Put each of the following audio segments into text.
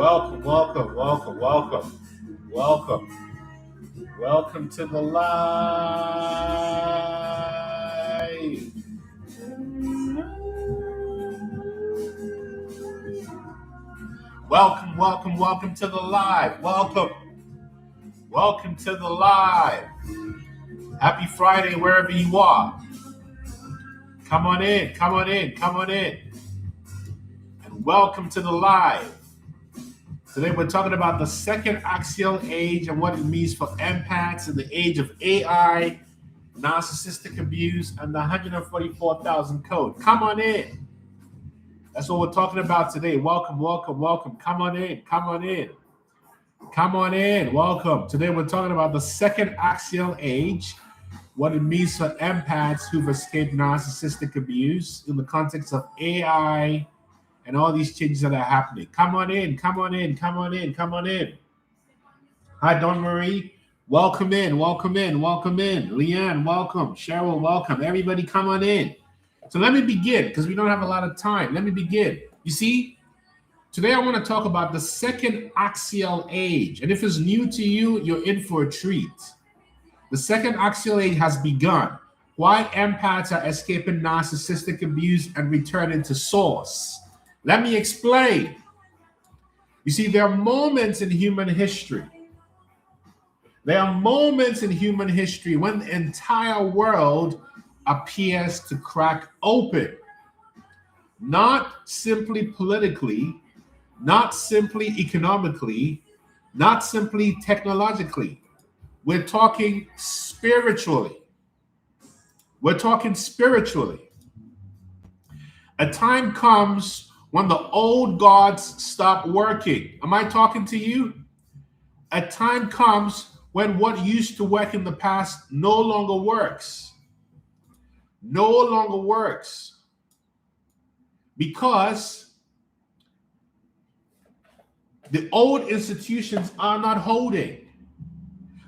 Welcome, welcome, welcome, welcome, welcome, welcome to the live. Welcome, welcome, welcome to the live. Welcome to the live. Happy Friday wherever you are. Come on in, come on in, come on in. And welcome to the live. Today we're talking about the second axial age and what it means for empaths in the age of AI, narcissistic abuse, and the 144,000 code. Come on in. That's what we're talking about today. Welcome, welcome, welcome. Come on in, come on in. Come on in, welcome. Today we're talking about the second axial age, what it means for empaths who've escaped narcissistic abuse in the context of AI, and all these changes that are happening. Come on in, come on in, come on in, come on in. Hi, Dawn Marie. Welcome in, welcome in, welcome in. Leanne, welcome. Cheryl, welcome. Everybody come on in. So let me begin, because we don't have a lot of time. Let me begin. You see, today I want to talk about the second axial age. And if it's new to you, you're in for a treat. The second axial age has begun. Why empaths are escaping narcissistic abuse and returning to source. Let me explain. You see, there are moments in human history. There are moments in human history when the entire world appears to crack open. Not simply politically, not simply economically, not simply technologically. We're talking spiritually. We're talking spiritually. A time comes when the old gods stop working. Am I talking to you? A time comes when what used to work in the past no longer works. No longer works. Because the old institutions are not holding.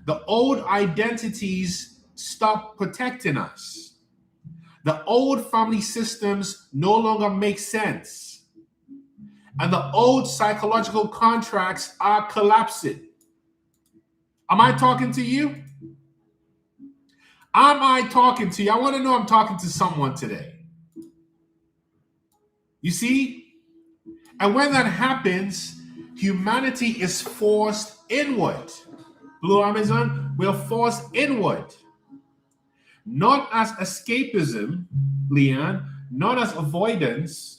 The old identities stop protecting us. The old family systems no longer make sense. And the old psychological contracts are collapsing. Am I talking to you? Am I talking to you? I want to know I'm talking to someone today. You see? And when that happens, humanity is forced inward. Blue Amazon, we're forced inward. Not as escapism, Leanne, not as avoidance,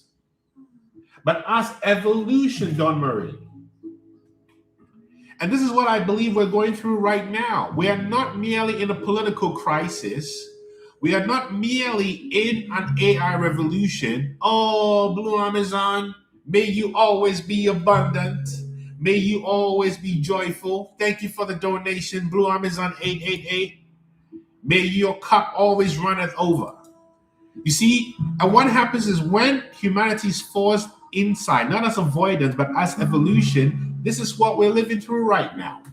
but as evolution, Dawn Marie. And this is what I believe we're going through right now. We are not merely in a political crisis. We are not merely in an AI revolution. Oh, Blue Amazon, may you always be abundant. May you always be joyful. Thank you for the donation, Blue Amazon 888. May your cup always runneth over. You see, and what happens is when humanity is forced inside, not as avoidance, but as evolution, this is what we're living through right now.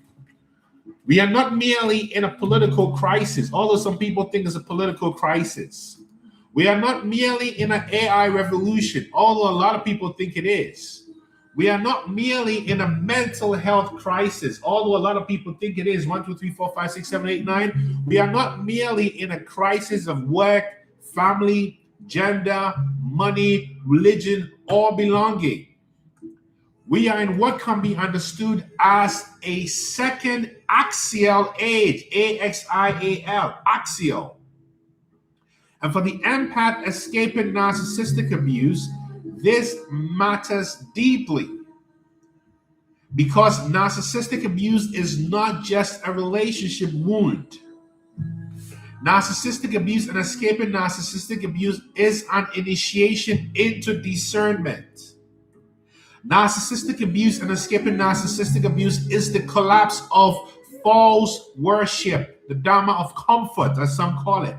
We are not merely in a political crisis, although some people think it's a political crisis. We are not merely in an AI revolution, although a lot of people think it is. We are not merely in a mental health crisis, although a lot of people think it is. 1, 2, 3, 4, 5, 6, 7, 8, 9. We are not merely in a crisis of work, family, gender, money, religion, or belonging. We are in what can be understood as a second axial age, A-X-I-A-L, axial. And for the empath escaping narcissistic abuse, this matters deeply. Because narcissistic abuse is not just a relationship wound. Narcissistic abuse and escaping narcissistic abuse is an initiation into discernment. Narcissistic abuse and escaping narcissistic abuse is the collapse of false worship, the Dharma of comfort, as some call it.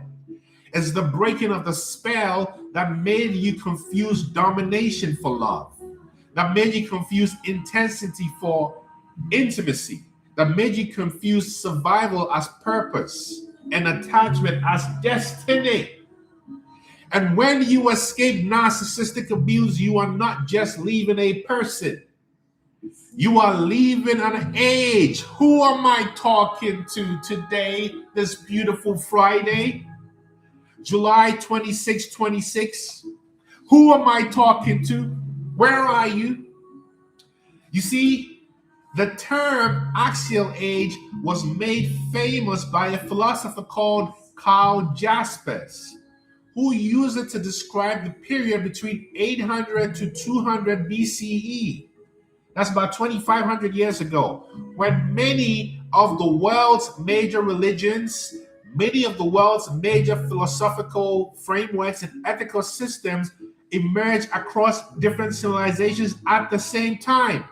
It's the breaking of the spell that made you confuse domination for love, that made you confuse intensity for intimacy, that made you confuse survival as purpose and attachment as destiny. And when you escape narcissistic abuse, you are not just leaving a person. You are leaving an age. Who am I talking to today, this beautiful Friday, July 26, 26? Who am I talking to? Where are you? You see, the term axial age was made famous by a philosopher called Carl Jaspers, who used it to describe the period between 800 to 200 BCE. That's about 2,500 years ago, when many of the world's major religions, many of the world's major philosophical frameworks and ethical systems emerged across different civilizations at the same time.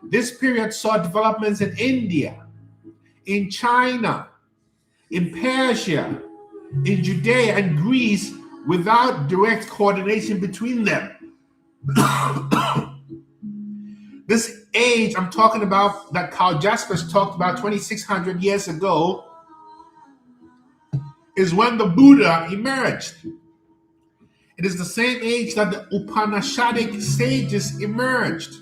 This period saw developments in India, in China, in Persia, in Judea and Greece without direct coordination between them. This age I'm talking about, that Carl Jaspers talked about 2,600 years ago, is when the Buddha emerged. It is the same age that the Upanishadic sages emerged.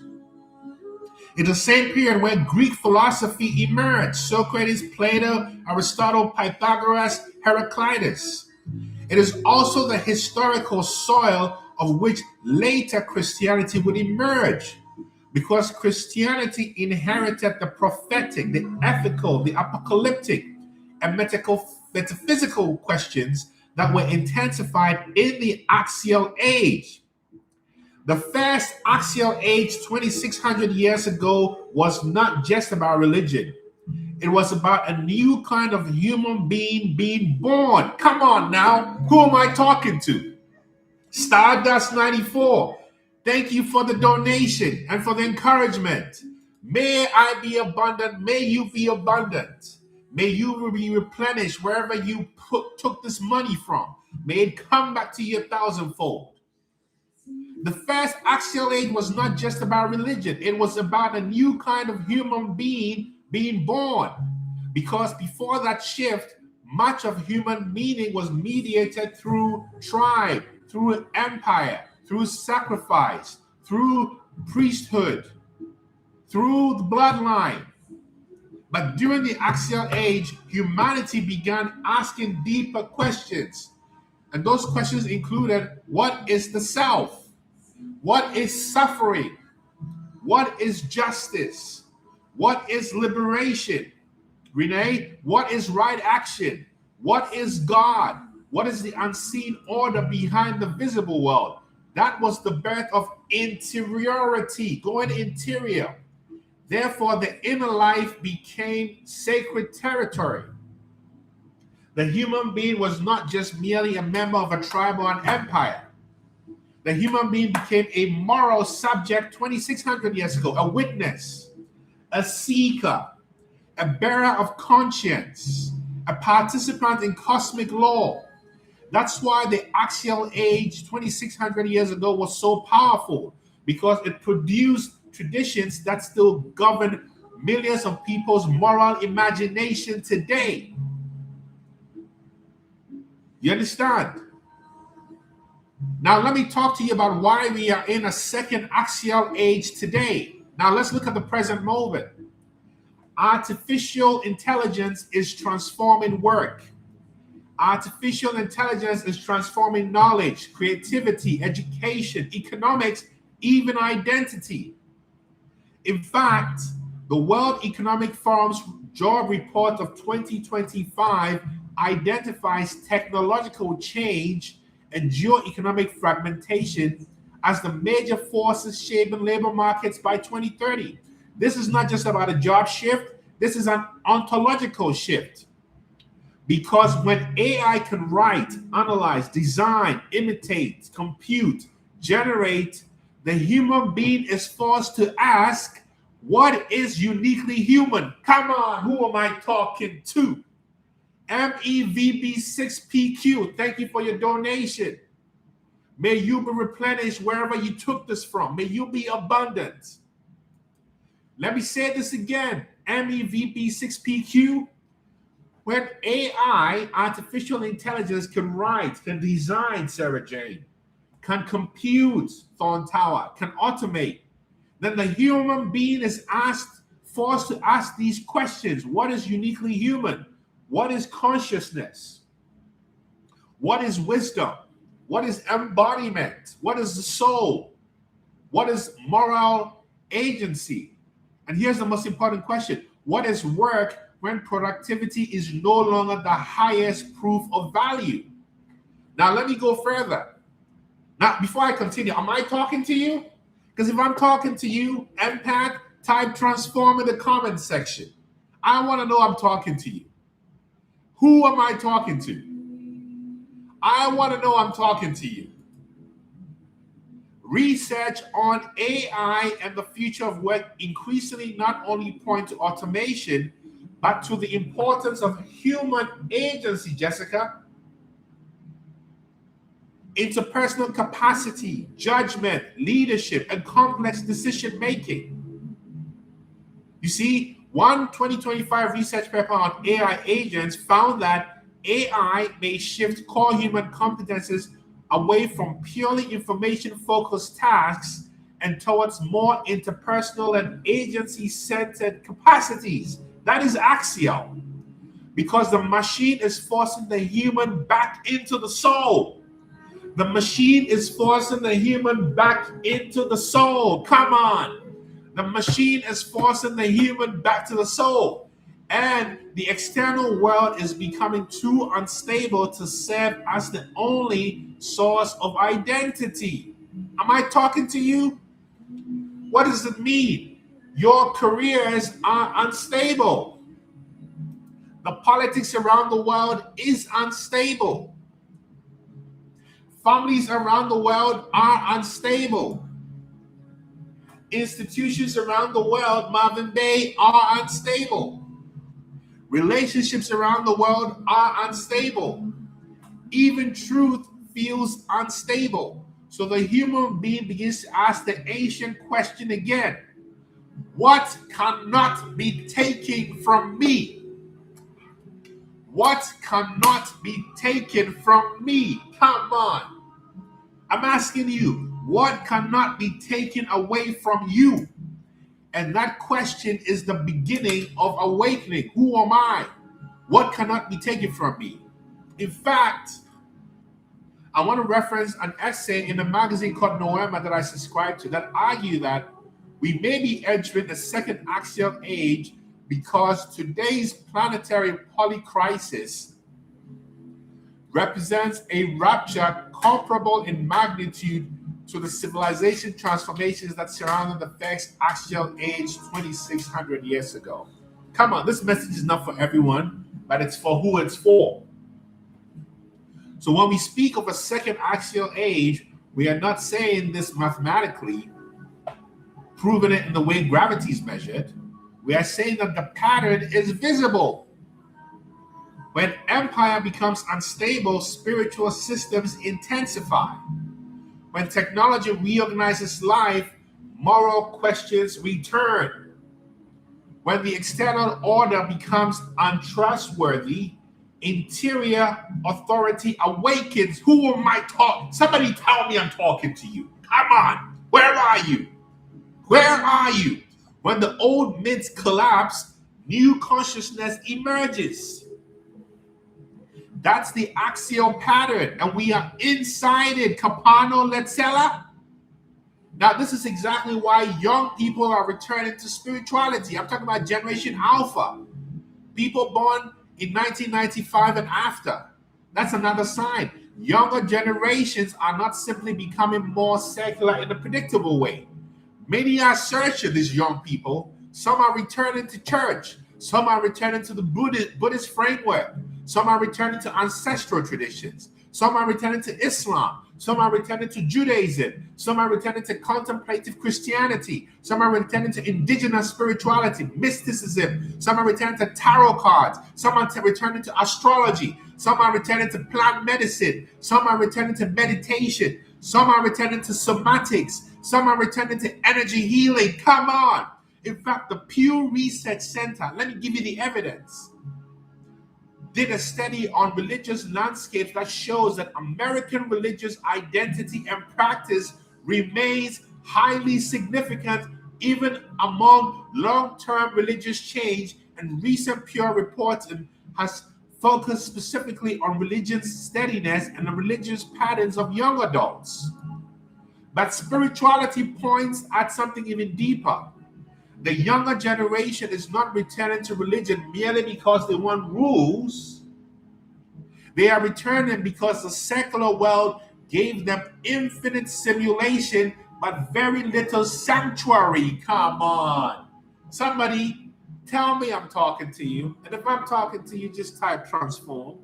It's the same period where Greek philosophy emerged: Socrates, Plato, Aristotle, Pythagoras, Heraclitus. It is also the historical soil of which later Christianity would emerge, because Christianity inherited the prophetic, the ethical, the apocalyptic, and metaphysical questions that were intensified in the axial age. The first axial age 2,600 years ago was not just about religion. It was about a new kind of human being being born. Come on now, who am I talking to? Stardust 94. Thank you for the donation and for the encouragement. May I be abundant. May you be abundant. May you be replenished wherever you took this money from. May it come back to you 1,000-fold. The first axial age was not just about religion. It was about a new kind of human being being born. Because before that shift, much of human meaning was mediated through tribe, through empire, through sacrifice, through priesthood, through the bloodline. But during the axial age, humanity began asking deeper questions. And those questions included: what is the self? What is suffering? What is justice? What is liberation? Renee, what is right action? What is God? What is the unseen order behind the visible world? That was the birth of interiority, going interior. Therefore, the inner life became sacred territory. The human being was not just merely a member of a tribe or an empire. The human being became a moral subject 2,600 years ago, a witness, a seeker, a bearer of conscience, a participant in cosmic law. That's why the axial age 2,600 years ago was so powerful, because it produced traditions that still govern millions of people's moral imagination today. You understand? Now, let me talk to you about why we are in a second axial age today. Now, let's look at the present moment. Artificial intelligence is transforming work. Artificial intelligence is transforming knowledge, creativity, education, economics, even identity. In fact, the World Economic Forum's job report of 2025 identifies technological change and geo-economic fragmentation as the major forces shaping labor markets by 2030. This is not just about a job shift, this is an ontological shift. Because when AI can write, analyze, design, imitate, compute, generate, the human being is forced to ask, what is uniquely human? Come on, who am I talking to? MEVB6PQ, thank you for your donation. May you be replenished wherever you took this from. May you be abundant. Let me say this again. MEVB6PQ. When AI, artificial intelligence, can write, can design, Sarah Jane, can compute, Thorn Tower, can automate, then the human being is forced to ask these questions. What is uniquely human? What is consciousness? What is wisdom? What is embodiment? What is the soul? What is moral agency? And here's the most important question. What is work when productivity is no longer the highest proof of value? Now, let me go further. Now, before I continue, am I talking to you? Because if I'm talking to you, empath, type transform in the comment section. I want to know I'm talking to you. Who am I talking to? I want to know I'm talking to you. Research on AI and the future of work increasingly not only point to automation, but to the importance of human agency, Jessica. Interpersonal capacity, judgment, leadership, and complex decision making. You see, one 2025 research paper on AI agents found that AI may shift core human competences away from purely information-focused tasks and towards more interpersonal and agency-centered capacities. That is Axial. Because the machine is forcing the human back into the soul. The machine is forcing the human back into the soul. Come on. The machine is forcing the human back to the soul. And the external world is becoming too unstable to serve as the only source of identity. Am I talking to you? What does it mean? Your careers are unstable. The politics around the world is unstable. Families around the world are unstable. Institutions around the world, Marvin Bay, are unstable. Relationships around the world are unstable. Even truth feels unstable. So the human being begins to ask the ancient question again. What cannot be taken from me? What cannot be taken from me? Come on. I'm asking you, what cannot be taken away from you? And that question is the beginning of awakening. Who am I? What cannot be taken from me? In fact, I want to reference an essay in a magazine called Noema that I subscribe to that argue that we may be entering the second axial age because today's planetary polycrisis represents a rupture comparable in magnitude to the civilization transformations that surrounded the first axial age 2,600 years ago. Come on, this message is not for everyone, but it's for who it's for. So when we speak of a second axial age, we are not saying this mathematically, proving it in the way gravity is measured. We are saying that the pattern is visible. When empire becomes unstable, spiritual systems intensify. When technology reorganizes life, moral questions return. When the external order becomes untrustworthy, interior authority awakens. Who am I talking? Somebody tell me I'm talking to you. Come on. Where are you? Where are you? When the old myths collapse, new consciousness emerges. That's the axial pattern, and we are inside it. Capano Letzella. Now, this is exactly why young people are returning to spirituality. I'm talking about Generation Alpha. People born in 1995 and after. That's another sign. Younger generations are not simply becoming more secular in a predictable way. Many are searching, these young people. Some are returning to church. Some are returning to the Buddhist framework. Some are returning to ancestral traditions. Some are returning to Islam. Some are returning to Judaism. Some are returning to contemplative Christianity. Some are returning to indigenous spirituality, mysticism. Some are returning to tarot cards. Some are returning to astrology. Some are returning to plant medicine. Some are returning to meditation. Some are returning to somatics. Some are returning to energy healing. Come on. In fact, the Pew Research Center, let me give you the evidence, did a study on religious landscapes that shows that American religious identity and practice remains highly significant Even among long-term religious change, and recent Pew reporting has focused specifically on religion's steadiness and the religious patterns of young adults. But spirituality points at something even deeper. The younger generation is not returning to religion merely because they want rules. They are returning because the secular world gave them infinite simulation but very little sanctuary. Come on. Somebody tell me I'm talking to you. And if I'm talking to you, just type transform.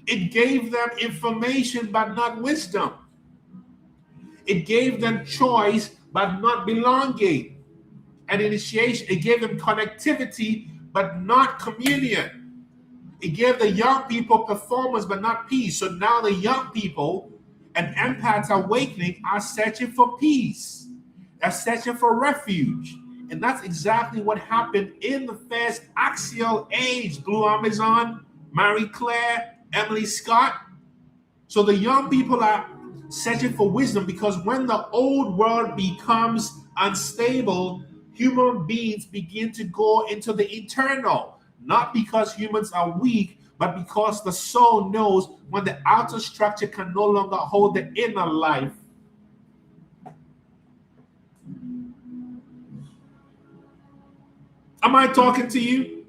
It gave them information but not wisdom. It gave them choice but not belonging. And initiation, it gave them connectivity but not communion. It gave the young people performance but not peace. So now the young people and empaths awakening are searching for peace. They're searching for refuge. And that's exactly what happened in the first Axial age. Blue Amazon, Marie Claire, Emily Scott. So the young people are searching for wisdom because when the old world becomes unstable, human beings begin to go into the eternal. Not because humans are weak, but because the soul knows when the outer structure can no longer hold the inner life. Am I talking to you?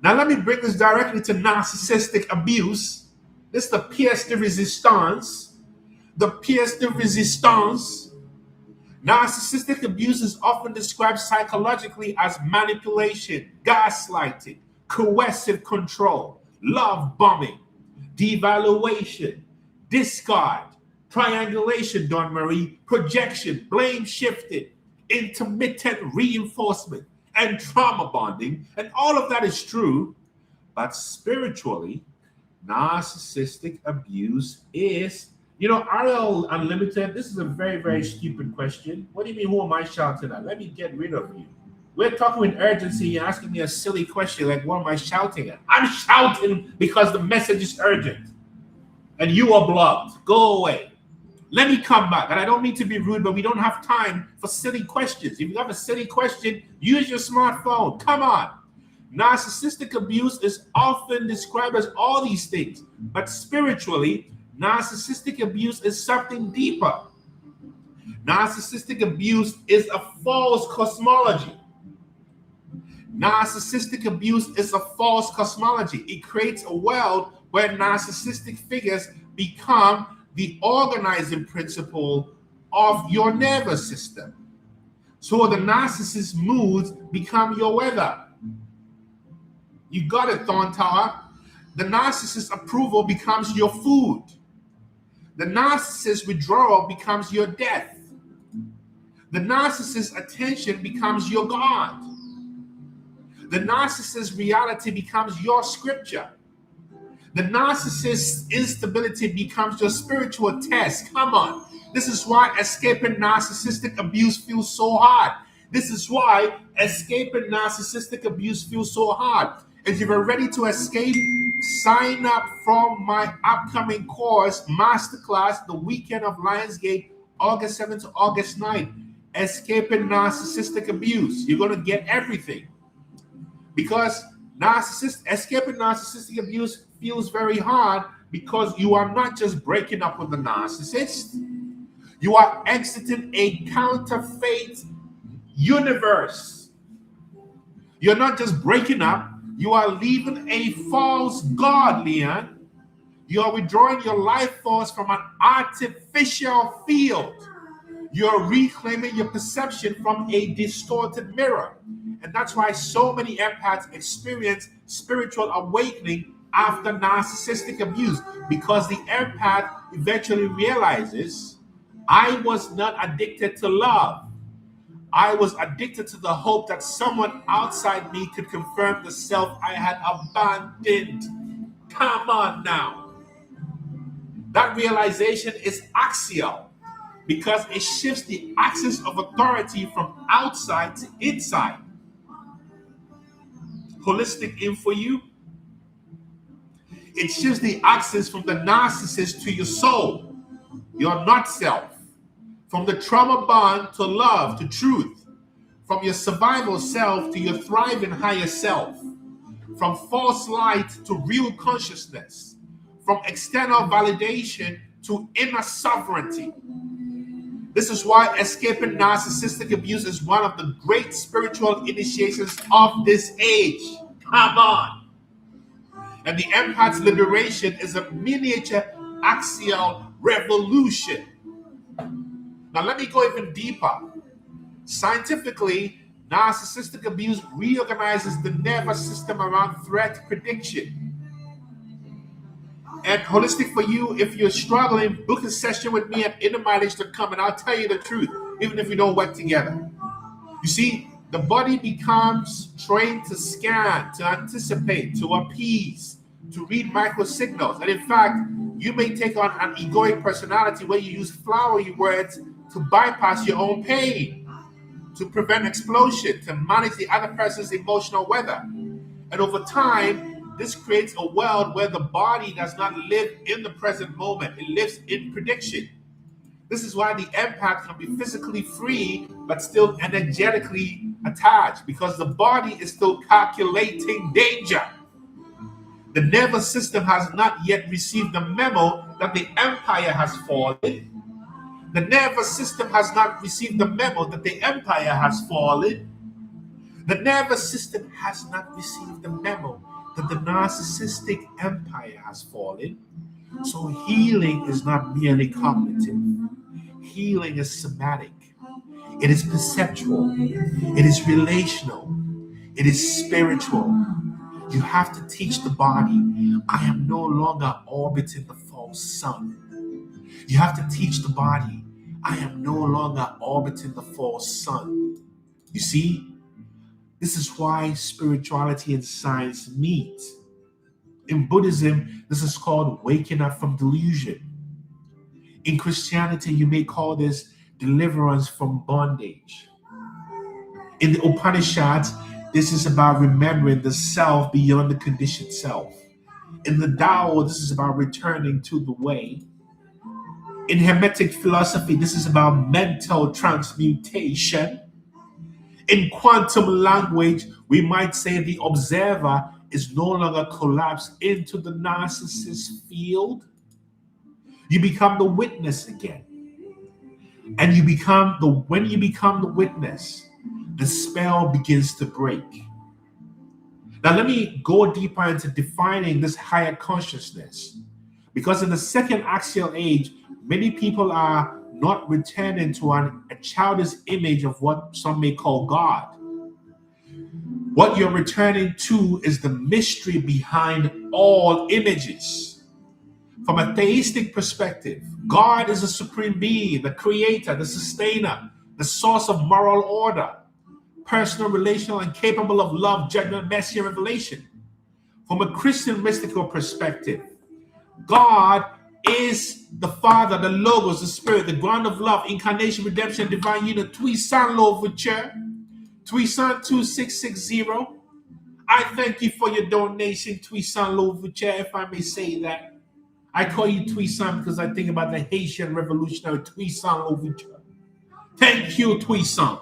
Now let me bring this directly to narcissistic abuse. This is the pièce de résistance. The pièce de résistance. Narcissistic abuse is often described psychologically as manipulation, gaslighting, coercive control, love bombing, devaluation, discard, triangulation, Dawn Marie, projection, blame shifting, intermittent reinforcement, and trauma bonding. And all of that is true, but spiritually, narcissistic abuse is, Ariel Unlimited, this is a very, very stupid question. What do you mean, who am I shouting at? Let me get rid of you. We're talking with urgency. You're asking me a silly question like, what am I shouting at? I'm shouting because the message is urgent. And you are blocked. Go away. Let me come back. And I don't mean to be rude, but we don't have time for silly questions. If you have a silly question, use your smartphone. Come on. Narcissistic abuse is often described as all these things, but spiritually, narcissistic abuse is something deeper. Narcissistic abuse is a false cosmology. Narcissistic abuse is a false cosmology. It creates a world where narcissistic figures become the organizing principle of your nervous system. So the narcissist's moods become your weather. You got it, Thorn Tower. The narcissist's approval becomes your food. The narcissist's withdrawal becomes your death. The narcissist's attention becomes your God. The narcissist's reality becomes your scripture. The narcissist's instability becomes your spiritual test. Come on. This is why escaping narcissistic abuse feels so hard. This is why escaping narcissistic abuse feels so hard. If you are ready to escape, sign up for my upcoming course, Masterclass, the weekend of Lionsgate, August 7th to August 9th. Escaping narcissistic abuse. You're going to get everything. Because escaping narcissistic abuse feels very hard because you are not just breaking up with the narcissist. You are exiting a counterfeit universe. You're not just breaking up. You are leaving a false God, Leon. You are withdrawing your life force from an artificial field. You're reclaiming your perception from a distorted mirror. And that's why so many empaths experience spiritual awakening after narcissistic abuse, because the empath eventually realizes, I was not addicted to love. I was addicted to the hope that someone outside me could confirm the self I had abandoned. Come on now. That realization is axial because it shifts the axis of authority from outside to inside. Holistic in for you. It shifts the axis from the narcissist to your soul, your not self. From the trauma bond to love, to truth. From your survival self to your thriving higher self. From false light to real consciousness. From external validation to inner sovereignty. This is why escaping narcissistic abuse is one of the great spiritual initiations of this age. Come on. And the empath's liberation is a miniature axial revolution. Now, let me go even deeper. Scientifically, narcissistic abuse reorganizes the nervous system around threat prediction. And holistic for you, if you're struggling, book a session with me at innermileage.com and I'll tell you the truth, even if we don't work together. You see, the body becomes trained to scan, to anticipate, to appease, to read micro signals. And in fact, you may take on an egoic personality where you use flowery words to bypass your own pain, to prevent explosion, to manage the other person's emotional weather. And over time, this creates a world where the body does not live in the present moment. It lives in prediction. This is why the empath can be physically free, but still energetically attached, because the body is still calculating danger. The nervous system has not yet received the memo that the empire has fallen. The nervous system has not received the memo that the empire has fallen. The nervous system has not received the memo that the narcissistic empire has fallen. So healing is not merely cognitive. Healing is somatic. It is perceptual. It is relational. It is spiritual. You have to teach the body, I am no longer orbiting the false sun. You have to teach the body, I am no longer orbiting the false sun. You see, this is why spirituality and science meet. In Buddhism, this is called waking up from delusion. In Christianity, you may call this deliverance from bondage. In the Upanishads, this is about remembering the self beyond the conditioned self. In the Tao, this is about returning to the way. In Hermetic philosophy, this is about mental transmutation. In quantum language, we might say the observer is no longer collapsed into the narcissist field. You become the witness again. And when you become the witness, the spell begins to break. Now, let me go deeper into defining this higher consciousness. Because in the second axial age, many people are not returning to a childish image of what some may call God. What you're returning to is the mystery behind all images. From a theistic perspective, God is a supreme being, the creator, the sustainer, the source of moral order, personal, relational, and capable of love, judgment, mercy, and revelation. From a Christian mystical perspective, God is the Father, the Logos, the Spirit, the ground of love, incarnation, redemption, divine unity. Tuisan Loverture, Tuisan 2660. I thank you for your donation, Tuisan Loverture, if I may say that. I call you Tuisan because I think about the Haitian revolutionary Tuisan Loverture. Thank you, Tuisan.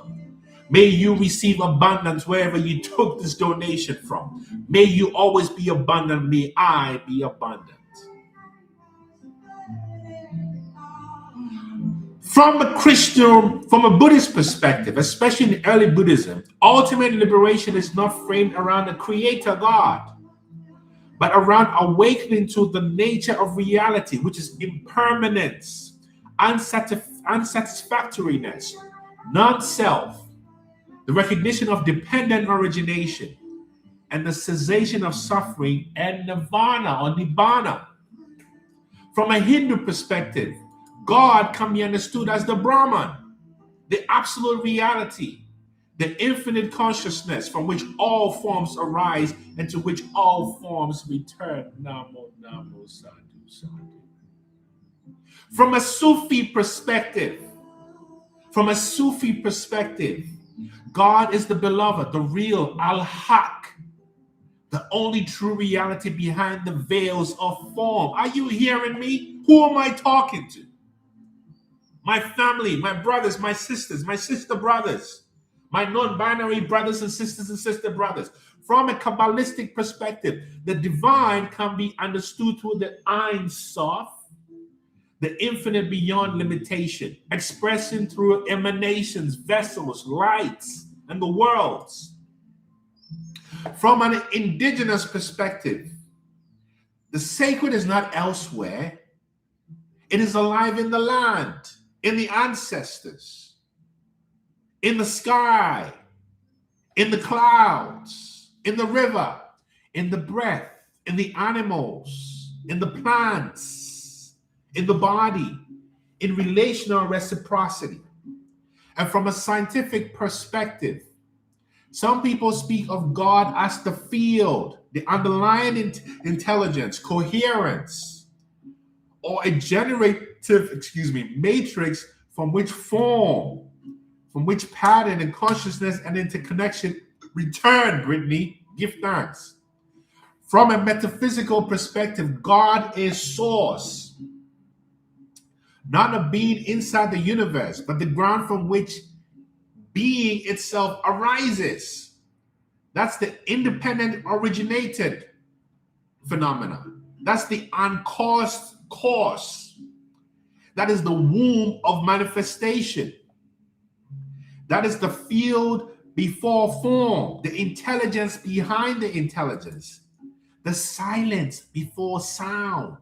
May you receive abundance wherever you took this donation from. May you always be abundant. May I be abundant. From a Buddhist perspective, especially in early Buddhism, ultimate liberation is not framed around the creator God, but around awakening to the nature of reality, which is impermanence, unsatisfactoriness, non-self, the recognition of dependent origination, and the cessation of suffering, and nirvana or nibbana. From a Hindu perspective, God can be understood as the Brahman, the absolute reality, the infinite consciousness from which all forms arise and to which all forms return. Namo, Namo, Sadhu, Sadhu. From a Sufi perspective, God is the beloved, the real Al-Haq, the only true reality behind the veils of form. Are you hearing me? Who am I talking to? my family, my brothers, my sisters, my sister brothers, my non-binary brothers and sister brothers. From a Kabbalistic perspective, the divine can be understood through the Ein Sof, the infinite beyond limitation, expression through emanations, vessels, lights, and the worlds. From an indigenous perspective, the sacred is not elsewhere. It is alive in the land, in the ancestors, in the sky, in the clouds, in the river, in the breath, in the animals, in the plants, in the body, in relational reciprocity. And from a scientific perspective, some people speak of God as the field, the underlying intelligence, coherence, or a generative, matrix from which form, from which pattern and consciousness and interconnection return, Brittany, give thanks. From a metaphysical perspective, God is source, not a being inside the universe, but the ground from which being itself arises. That's the independent originated phenomena. That's the uncaused cause. That is the womb of manifestation. That is the field before form, the intelligence behind the intelligence, the silence before sound.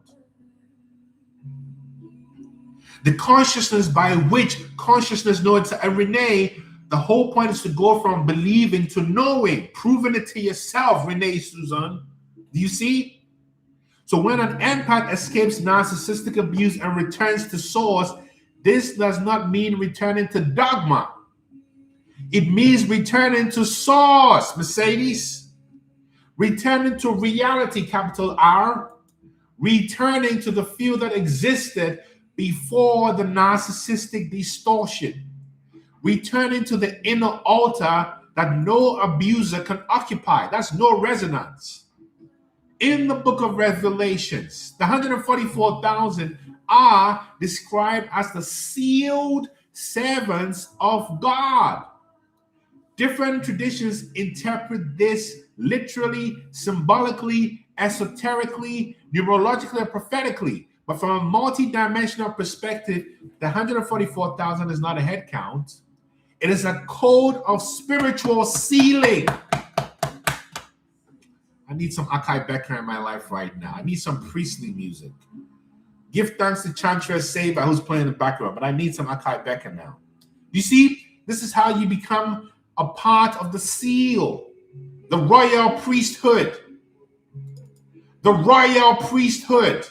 The consciousness by which consciousness knows. And Renee, the whole point is to go from believing to knowing, proving it to yourself, Renee Suzanne. Do you see? So when an empath escapes narcissistic abuse and returns to source, this does not mean returning to dogma. It means returning to source, Mercedes. Returning to reality, capital R. Returning to the field that existed before the narcissistic distortion. Returning to the inner altar that no abuser can occupy. That's no resonance. In the book of Revelations, the 144,000 are described as the sealed servants of God. Different traditions interpret this literally, symbolically, esoterically, numerologically, and prophetically. But from a multi-dimensional perspective, the 144,000 is not a head count. It is a code of spiritual sealing. I need some Akai Becker in my life right now. I need some priestly music. Give thanks to Chantra Saber, who's playing in the background, but I need some Akai Becker now. You see, this is how you become a part of the seal, the royal priesthood. The royal priesthood.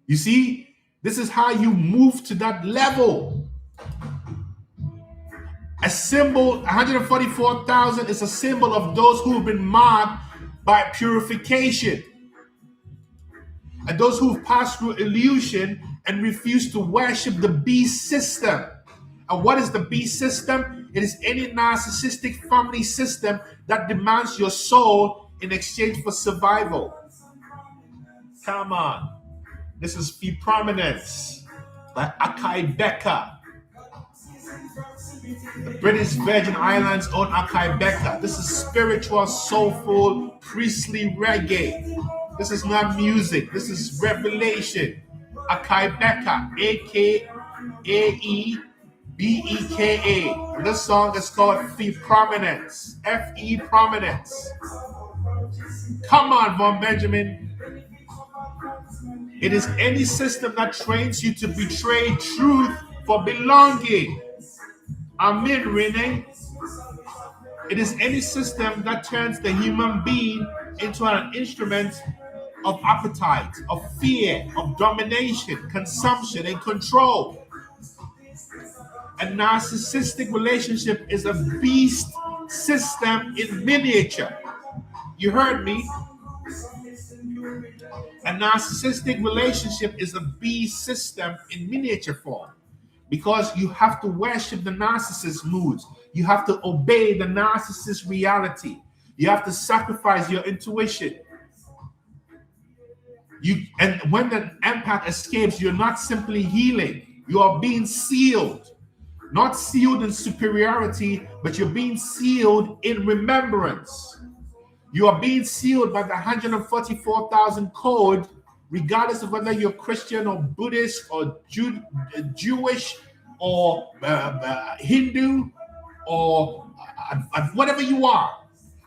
You see, this is how you move to that level. A symbol, 144,000 is a symbol of those who have been marked by purification. And those who have passed through illusion and refuse to worship the beast system. And what is the beast system? It is any narcissistic family system that demands your soul in exchange for survival. Come on. This is Fee Prominence by Akai Becker. The British Virgin Islands own Akai Becker. This is spiritual, soulful, priestly reggae. This is not music. This is revelation. Akai Becker, A-K-A-E-B-E-K-A. This song is called Fee Prominence. F-E Prominence. Come on, Von Benjamin. It is any system that trains you to betray truth for belonging. Amen, Renee. It is any system that turns the human being into an instrument of appetite, of fear, of domination, consumption, and control. A narcissistic relationship is a beast system in miniature. You heard me. A narcissistic relationship is a beast system in miniature form. Because you have to worship the narcissist moods. You have to obey the narcissist reality. You have to sacrifice your intuition. And when the empath escapes, you're not simply healing. You are being sealed. Not sealed in superiority, but you're being sealed in remembrance. You are being sealed by the 144,000 code, regardless of whether you're Christian or Buddhist or Jewish or Hindu or whatever you are.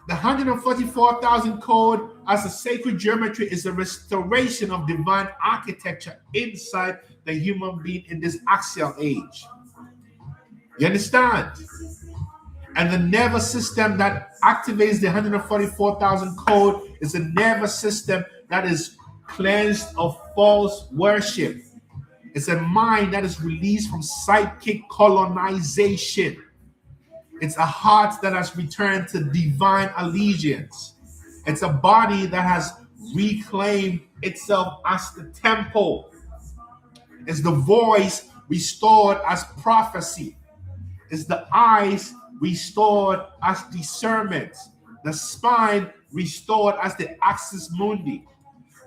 The 144,000 code as a sacred geometry is a restoration of divine architecture inside the human being in this axial age. You understand? And the nervous system that activates the 144,000 code is a nervous system that is cleansed of false worship. It's a mind that is released from psychic colonization. It's a heart that has returned to divine allegiance. It's a body that has reclaimed itself as the temple. It's the voice restored as prophecy. It's the eyes restored as discernment. The spine restored as the axis mundi.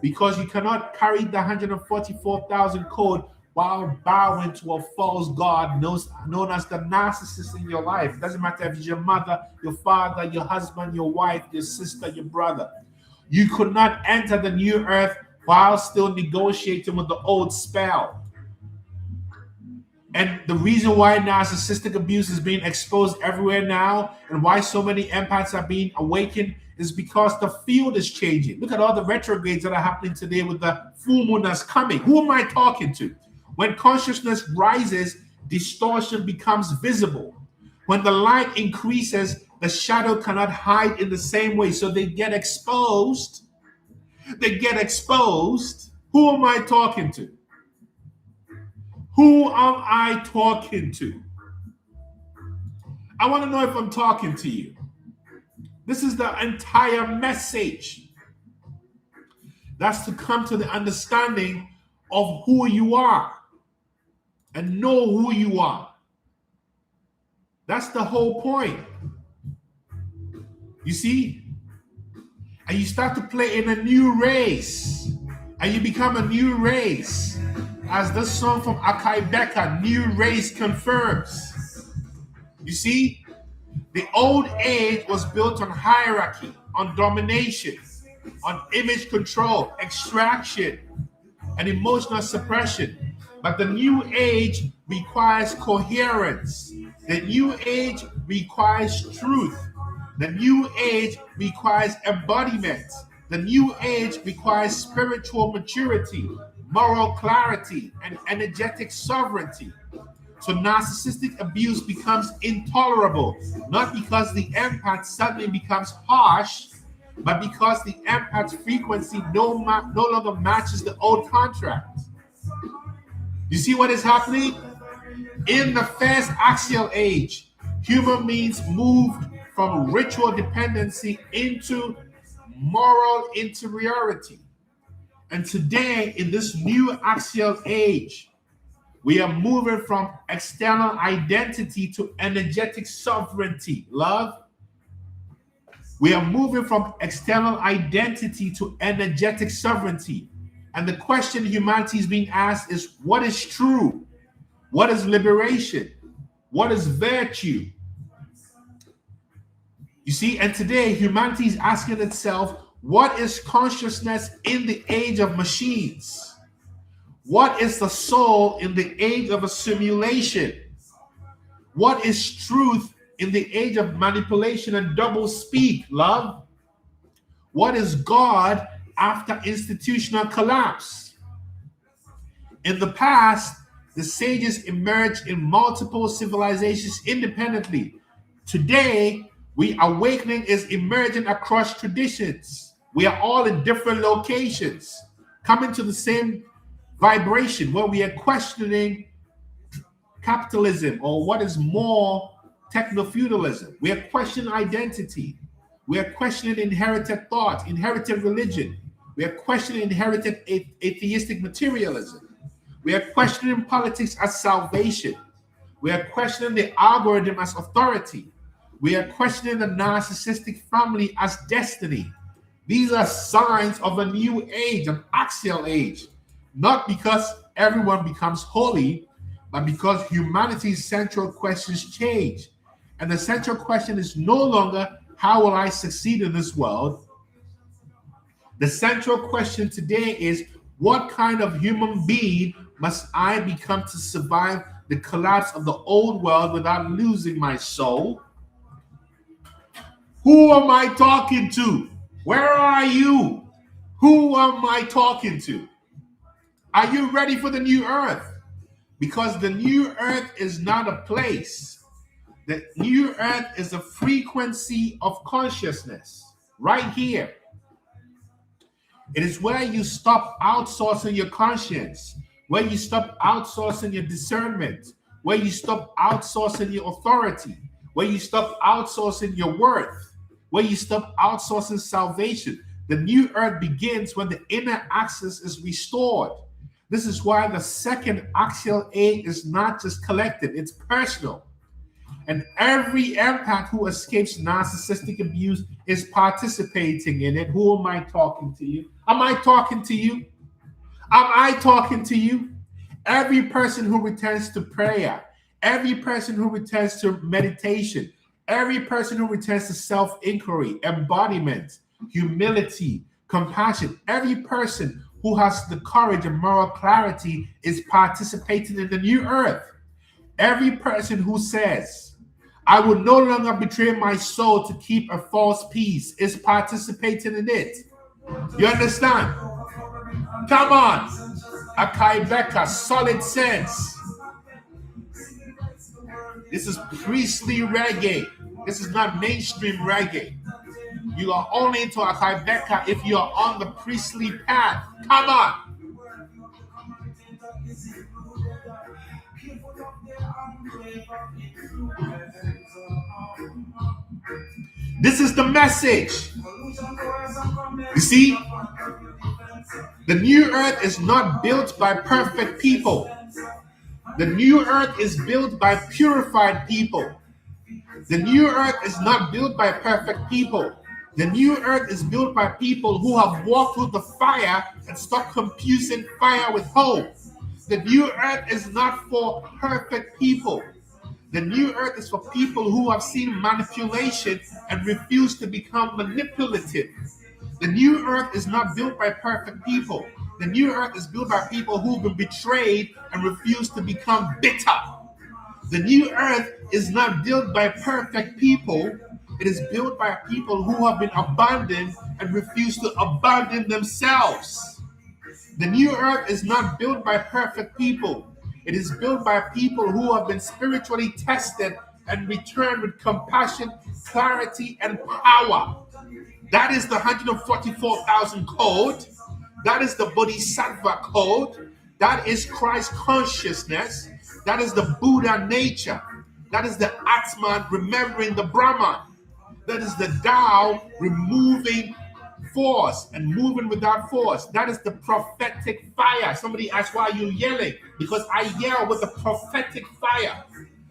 Because you cannot carry the 144,000 code while bowing to a false god known as the narcissist in your life. It doesn't matter if it's your mother, your father, your husband, your wife, your sister, your brother. You could not enter the new earth while still negotiating with the old spell. And the reason why narcissistic abuse is being exposed everywhere now and why so many empaths are being awakened is because the field is changing. Look at all the retrogrades that are happening today with the full moon that's coming. Who am I talking to? When consciousness rises, distortion becomes visible. When the light increases, the shadow cannot hide in the same way. So they get exposed. They get exposed. Who am I talking to? Who am I talking to? I want to know if I'm talking to you. This is the entire message. That's to come to the understanding of who you are and know who you are. That's the whole point. You see? And you start to play in a new race. And you become a new race. As this song from Akai Becca, New Race confirms. You see? The old age was built on hierarchy, on domination, on image control, extraction, and emotional suppression. But the new age requires coherence. The new age requires truth. The new age requires embodiment. The new age requires spiritual maturity, moral clarity, and energetic sovereignty. So narcissistic abuse becomes intolerable, not because the empath suddenly becomes harsh, but because the empath's frequency no longer matches the old contract. You see what is happening? In the first axial age, human beings moved from ritual dependency into moral interiority. And today, in this new axial age, we are moving from external identity to energetic sovereignty. Love? We are moving from external identity to energetic sovereignty. And the question humanity is being asked is, what is true? What is liberation? What is virtue? You see, and today humanity is asking itself, what is consciousness in the age of machines? What is the soul in the age of a simulation? What is truth in the age of manipulation and double speak, love? What is God after institutional collapse? In the past, the sages emerged in multiple civilizations independently. Today, awakening is emerging across traditions. We are all in different locations, coming to the same vibration where we are questioning capitalism or what is more techno-feudalism. We are questioning identity. We are questioning inherited thought, inherited religion. We are questioning inherited atheistic materialism. We are questioning politics as salvation. We are questioning the algorithm as authority. We are questioning the narcissistic family as destiny. These are signs of a new age, an axial age. Not because everyone becomes holy, but because humanity's central questions change. And the central question is no longer, how will I succeed in this world? The central question today is, what kind of human being must I become to survive the collapse of the old world without losing my soul? Who am I talking to? Where are you? Who am I talking to? Are you ready for the new earth? Because the new earth is not a place. The new earth is a frequency of consciousness right here. It is where you stop outsourcing your conscience, where you stop outsourcing your discernment, where you stop outsourcing your authority, where you stop outsourcing your worth, where you stop outsourcing salvation. The new earth begins when the inner axis is restored. This is why the second axial A is not just collective, it's personal. And every empath who escapes narcissistic abuse is participating in it. Who am I talking to you? Am I talking to you? Am I talking to you? Every person who returns to prayer, every person who returns to meditation, every person who returns to self-inquiry, embodiment, humility, compassion, every person who has the courage and moral clarity is participating in the new earth. Every person who says, I will no longer betray my soul to keep a false peace is participating in it. You understand? Come on. Akai Becca, solid sense. This is priestly reggae. This is not mainstream reggae. You are only into Akai Becca if you are on the priestly path. Come on. This is the message. You see, the new earth is not built by perfect people. The new earth is built by purified people. The new earth is not built by perfect people. The new earth is built by people who have walked through the fire and stopped confusing fire with hope. The new earth is not for perfect people. The new earth is for people who have seen manipulation and refuse to become manipulative. The new earth is not built by perfect people. The new earth is built by people who've been betrayed and refuse to become bitter. The new earth is not built by perfect people. It is built by people who have been abandoned and refuse to abandon themselves. The new earth is not built by perfect people. It is built by people who have been spiritually tested and returned with compassion, clarity, and power. That is the 144,000 code. That is the Bodhisattva code. That is Christ consciousness. That is the Buddha nature. That is the Atman remembering the Brahman. That is the Tao removing force and moving without force. That is the prophetic fire. Somebody asked, why are you yelling? Because I yell with the prophetic fire.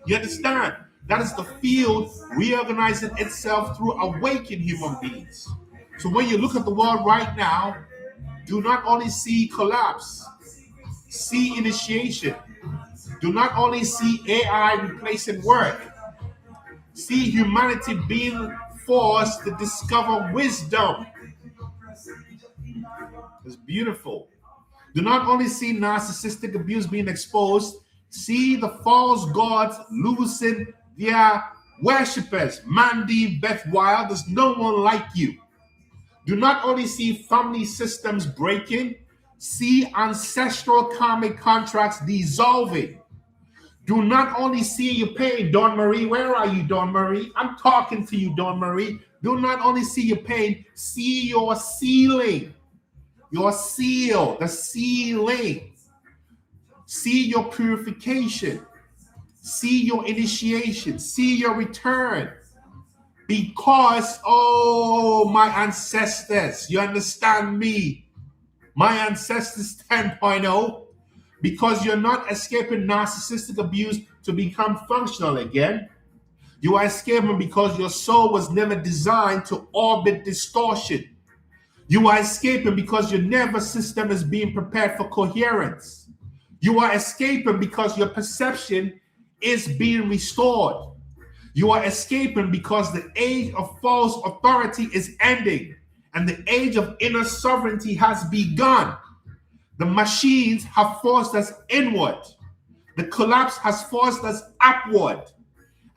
You understand? That is the field reorganizing itself through awakened human beings. So when you look at the world right now, do not only see collapse, see initiation. Do not only see AI replacing work, see humanity being forced to discover wisdom. It's beautiful. Do not only see narcissistic abuse being exposed, see the false gods losing their worshippers. Mandy, Beth Wild, there's no one like you. Do not only see family systems breaking, see ancestral karmic contracts dissolving. Do not only see your pain, Dawn Marie. Where are you, Dawn Marie? I'm talking to you, Dawn Marie. Do not only see your pain, see your sealing. Your seal, the sealing. See your purification. See your initiation. See your return. Because, oh, my ancestors, you understand me? My ancestors 10.0. Because you're not escaping narcissistic abuse to become functional again. You are escaping because your soul was never designed to orbit distortion. You are escaping because your nervous system is being prepared for coherence. You are escaping because your perception is being restored. You are escaping because the age of false authority is ending and the age of inner sovereignty has begun. The machines have forced us inward. The collapse has forced us upward.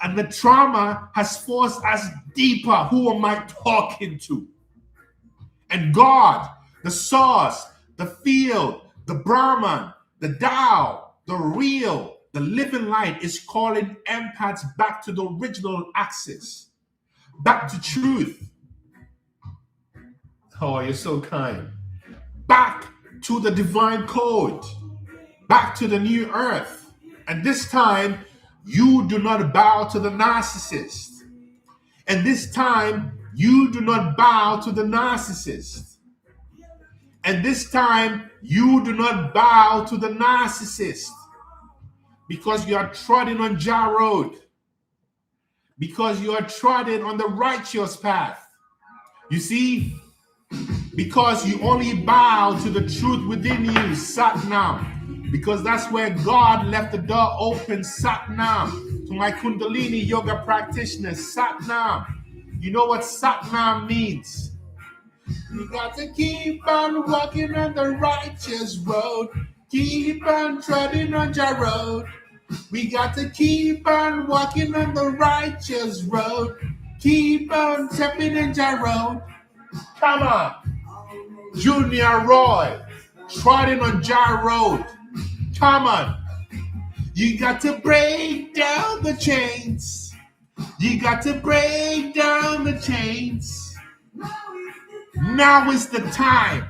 And the trauma has forced us deeper. Who am I talking to? And God, the source, the field, the Brahman, the Tao, the real, the living light is calling empaths back to the original axis, back to truth. Oh, you're so kind. Back to the divine code, back to the new earth. And this time, you do not bow to the narcissist. And this time, you do not bow to the narcissist. And this time, you do not bow to the narcissist. Because you are treading on Jah road. Because you are treading on the righteous path. You see? Because you only bow to the truth within you, Satnam. Because that's where God left the door open, Satnam. To my Kundalini yoga practitioners, Satnam. You know what Satnam means? You got to keep on walking on the righteous road. Keep on treading on Jah road. We got to keep on walking on the righteous road. Keep on stepping in Jah road. Come on. Junior Roy, trotting on Jah road. Come on. You got to break down the chains. You got to break down the chains. Now is the time.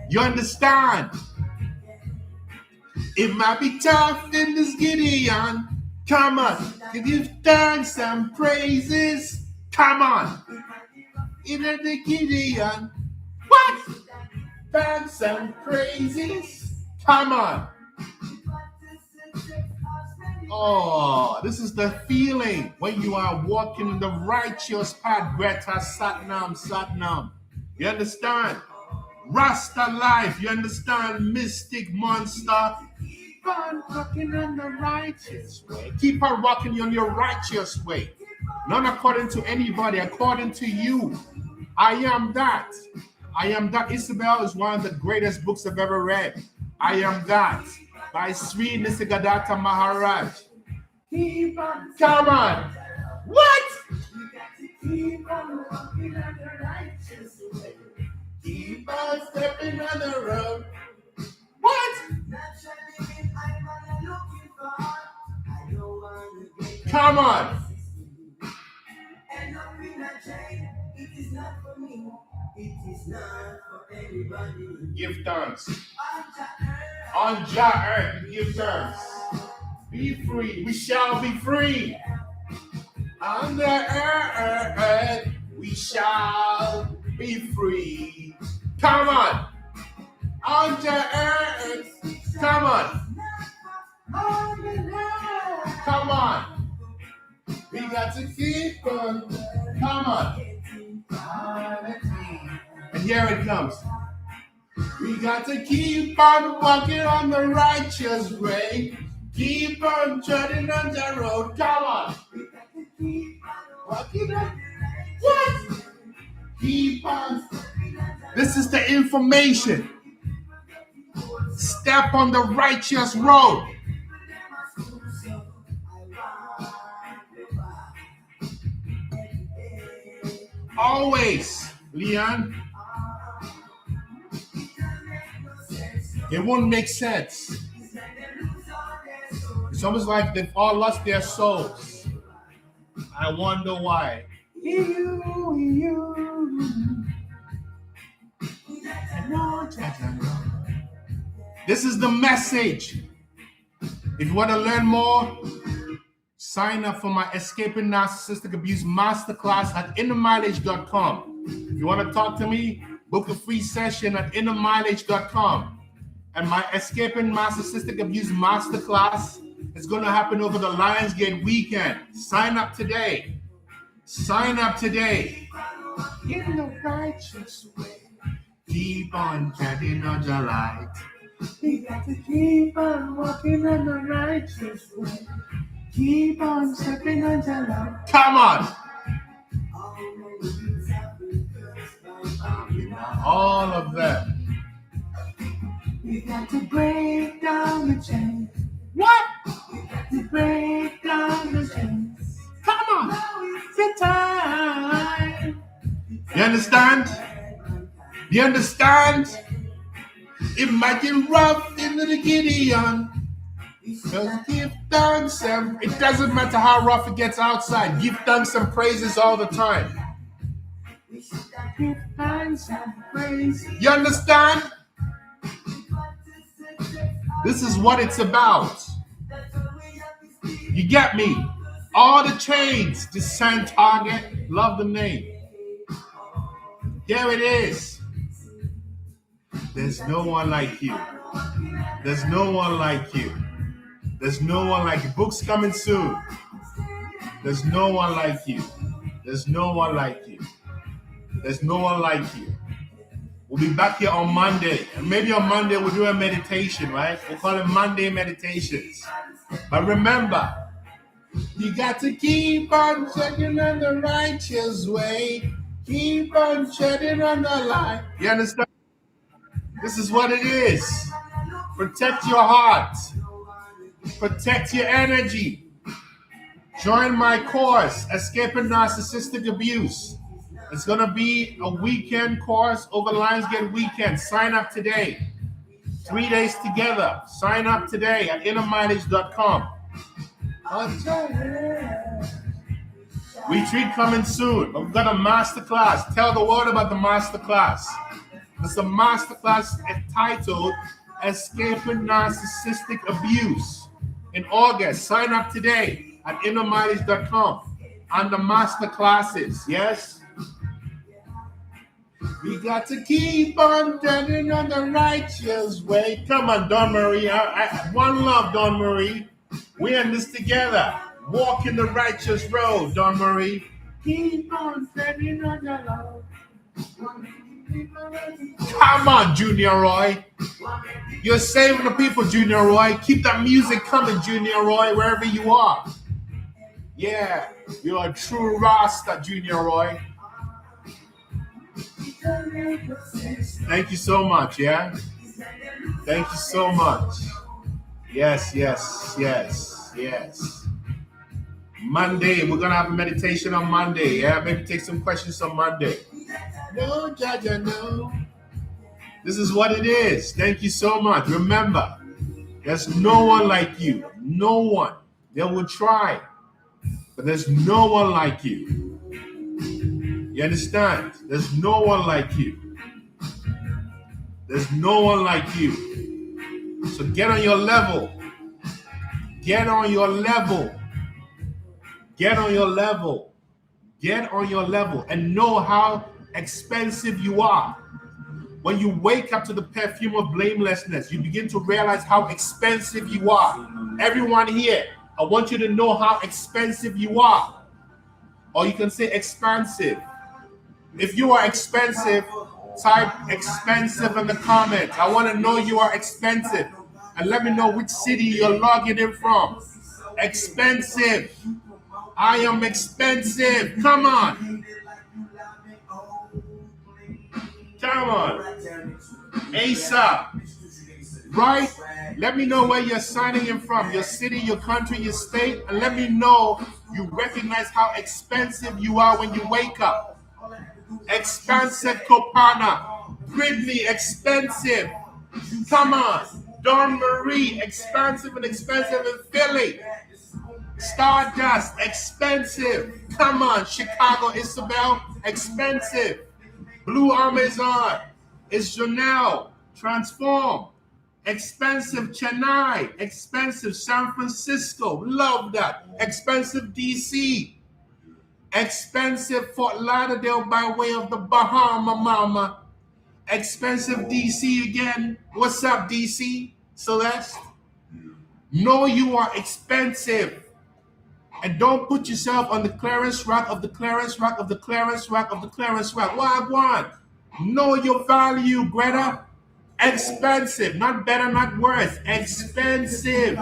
You understand? It might be tough in this Gideon. Come on. Give you thanks and praises. Come on. In the Gideon. What? Thanks and praises. Come on. Oh, this is the feeling when you are walking in the righteous path. Greta Satnam, Satnam. You understand? Rasta life. You understand? Mystic monster. Keep on walking on the righteous way. Keep on walking on your righteous way. Not according to anybody, according to you. I am that. I am that. Isabel is one of the greatest books I've ever read. I am that. By Sri Nisargadatta Maharaj. Keep on. Come on. What? Keep on walking on the righteous way. Keep on stepping on the road. What? Come on. It is not for me. It is not for anybody. Give thanks. On Jah earth, give thanks. Be free. We shall be free. On the earth, we shall be free. Come on. On the earth. Come on. Come on. We got to keep on. Come on. And here it comes. We got to keep on walking on the righteous way. Keep on treading on the road. Come on. We got to keep on walking on. What? Keep on. This is the information. Step on the righteous road. Always, Leon. It won't make sense. It's almost like they've all lost their souls. I wonder why. This is the message. If you want to learn more, sign up for my Escaping Narcissistic Abuse Masterclass at innermileage.com. If you want to talk to me, book a free session at innermileage.com. And my Escaping Narcissistic Abuse Masterclass is going to happen over the Lionsgate weekend. Sign up today. Sign up today. In the righteous way. Keep on treading on the light. We got to keep on walking on the righteous way. Keep on stepping on the line. Come on. All of that. We got to break down the chains. What? We got to break down the chains. Come on. Now is the time. You understand? You understand? It might get rough in the Gideon. Just give thanks and it doesn't matter how rough it gets outside. Give thanks and praises all the time. Give thanks and praise. You understand? This is what it's about. You get me? All the chains, descend target, love the name. Here it is. There's no one like you. There's no one like you. There's no one like you. Books coming soon. There's no one like you. There's no one like you. There's no one like you. We'll be back here on Monday. And maybe on Monday we'll do a meditation, right? We'll call it Monday Meditations. But remember, you got to keep on checking on the righteous way. Keep on treading on the line. You understand? This is what it is. Protect your heart. Protect your energy. Join my course, Escaping Narcissistic Abuse. It's going to be a weekend course over Lionsgate weekend. Sign up today. 3 days together. Sign up today at innermileage.com. Retreat coming soon. We've got a masterclass. Tell the world about the masterclass. It's a masterclass entitled Escaping Narcissistic Abuse in August. Sign up today at innermileage.com on the masterclasses. Yes? We got to keep on turning on the righteous way. Come on, Dawn Marie. One love, Dawn Marie. We're in this together. Walk in the righteous road, Dawn Marie. Keep on turning on the love. Come on, Junior Roy. You're saving the people, Junior Roy. Keep that music coming, Junior Roy, wherever you are. Yeah, you're a true Rasta, Junior Roy. Thank you so much, yeah? Thank you so much. Yes, yes, yes, yes. Monday, we're going to have a meditation on Monday, yeah? Maybe take some questions on Monday. No, Jaja, no. This is what it is. Thank you so much. Remember, there's no one like you. No one. They will try, but there's no one like you. You understand? There's no one like you. There's no one like you. So get on your level. Get on your level. Get on your level. Get on your level and know how expensive you are. When you wake up to the perfume of blamelessness, you begin to realize how expensive you are. Everyone here, I want you to know how expensive you are. Or you can say expansive. If you are expensive, type expensive in the comments. I want to know you are expensive. And let me know which city you're logging in from. Expensive. I am expensive. Come on. Come on. ASAP. Right? Let me know where you're signing in from. Your city, your country, your state. And let me know you recognize how expensive you are when you wake up. Expensive Copana. Britney, expensive. Come on. Dawn Marie, expensive and expensive in Philly. Stardust, expensive. Come on. Chicago, Isabel, expensive. Blue Amazon, it's Janelle. Transform. Expensive Chennai. Expensive San Francisco. Love that. Expensive DC. Expensive Fort Lauderdale by way of the Bahama Mama. Expensive DC again. What's up, DC? Celeste? Know you are expensive. And don't put yourself on the clearance rack of the clearance rack of the clearance rack of the clearance rack. Wagwan. Know your value, Greta. Expensive, not better, not worse. Expensive.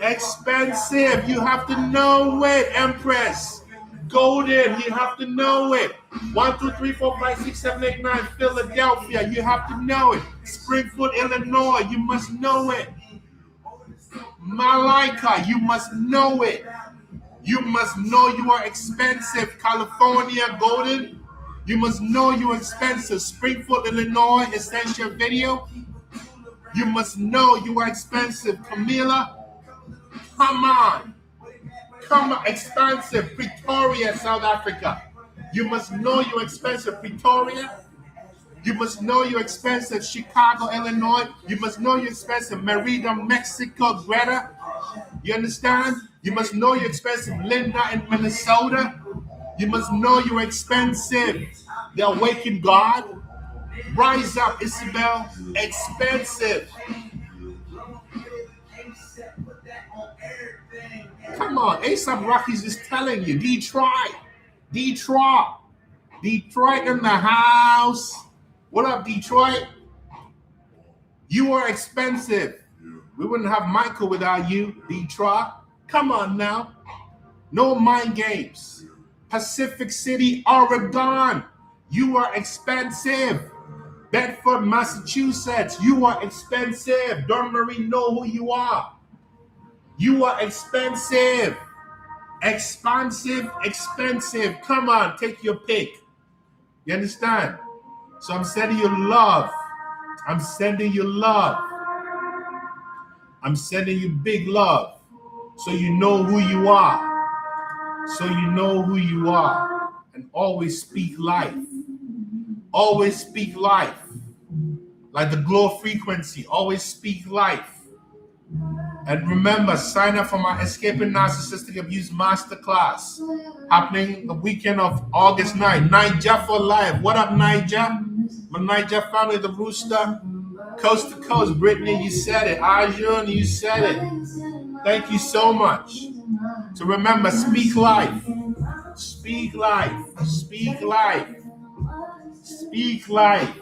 Expensive. You have to know it, Empress. Golden, you have to know it. 1, 2, 3, 4, 5, 6, 7, 8, 9. Philadelphia, you have to know it. Springfield, Illinois, you must know it. Malika, you must know it. You must know you are expensive. California, Golden, you must know you're expensive. Springfield, Illinois, Essential Video, you must know you are expensive. Camila, come on. Come on, expensive. Pretoria, South Africa, you must know you're expensive. Pretoria, you must know you're expensive. Chicago, Illinois, you must know you're expensive. Merida, Mexico, Greta, you understand? You must know you're expensive. Linda in Minnesota, you must know you're expensive. The Awakened God, rise up, Isabel, expensive. Come on, ASAP Rocky's just telling you. Detroit in the house. What up, Detroit? You are expensive. We wouldn't have Michael without you, Detroit. Come on now. No mind games. Pacific City, Oregon, you are expensive. Bedford, Massachusetts, you are expensive. Don Marie, know who you are. You are expensive. Expansive, expensive. Come on, take your pick. You understand? So I'm sending you love. I'm sending you love. I'm sending you big love. So you know who you are. So you know who you are. And always speak life. Always speak life. Like the glow frequency. Always speak life. And remember, sign up for my Escaping Narcissistic Abuse Masterclass happening the weekend of August 9th. Niger for life. What up, Niger? My Niger family, the Rooster. Coast to coast. Brittany, you said it. Arjun, you said it. Thank you so much. So remember, speak life. Speak life. Speak life. Speak life.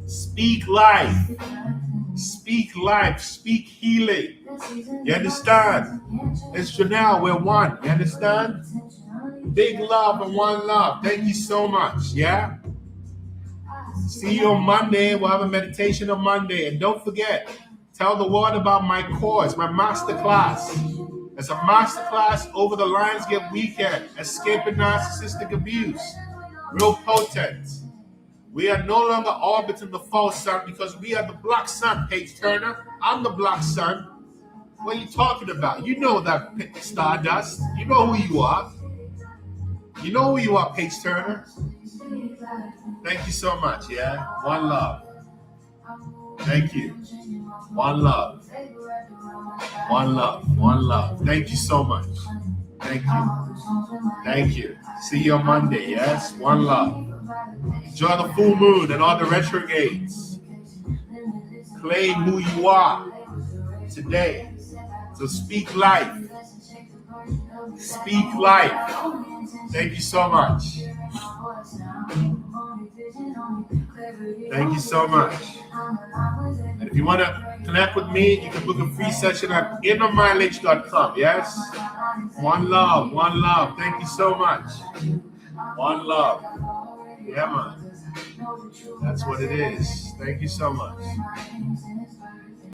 Speak life. Speak life. Speak healing. You understand? It's Janelle. We're one. You understand? Big love and one love. Thank you so much. Yeah? See you on Monday. We'll have a meditation on Monday. And don't forget, tell the world about my course, my masterclass. It's a masterclass over the Lionsgate weekend. Escaping Narcissistic Abuse. Real potent. We are no longer orbiting the false sun because we are the black sun, Paige Turner. I'm the black sun. What are you talking about? You know that, Stardust. You know who you are. You know who you are, Paige Turner. Thank you so much, yeah? One love. Thank you. One love. One love. One love. Thank you so much. Thank you. Thank you. See you on Monday, yes? One love. Enjoy the full moon and all the retrogrades. Claim who you are today. So speak life. Speak life. Thank you so much. Thank you so much. And if you want to connect with me, you can book a free session at innermindlinks.com. Yes? One love. One love. Thank you so much. One love. Yeah, man. That's what it is. Thank you so much.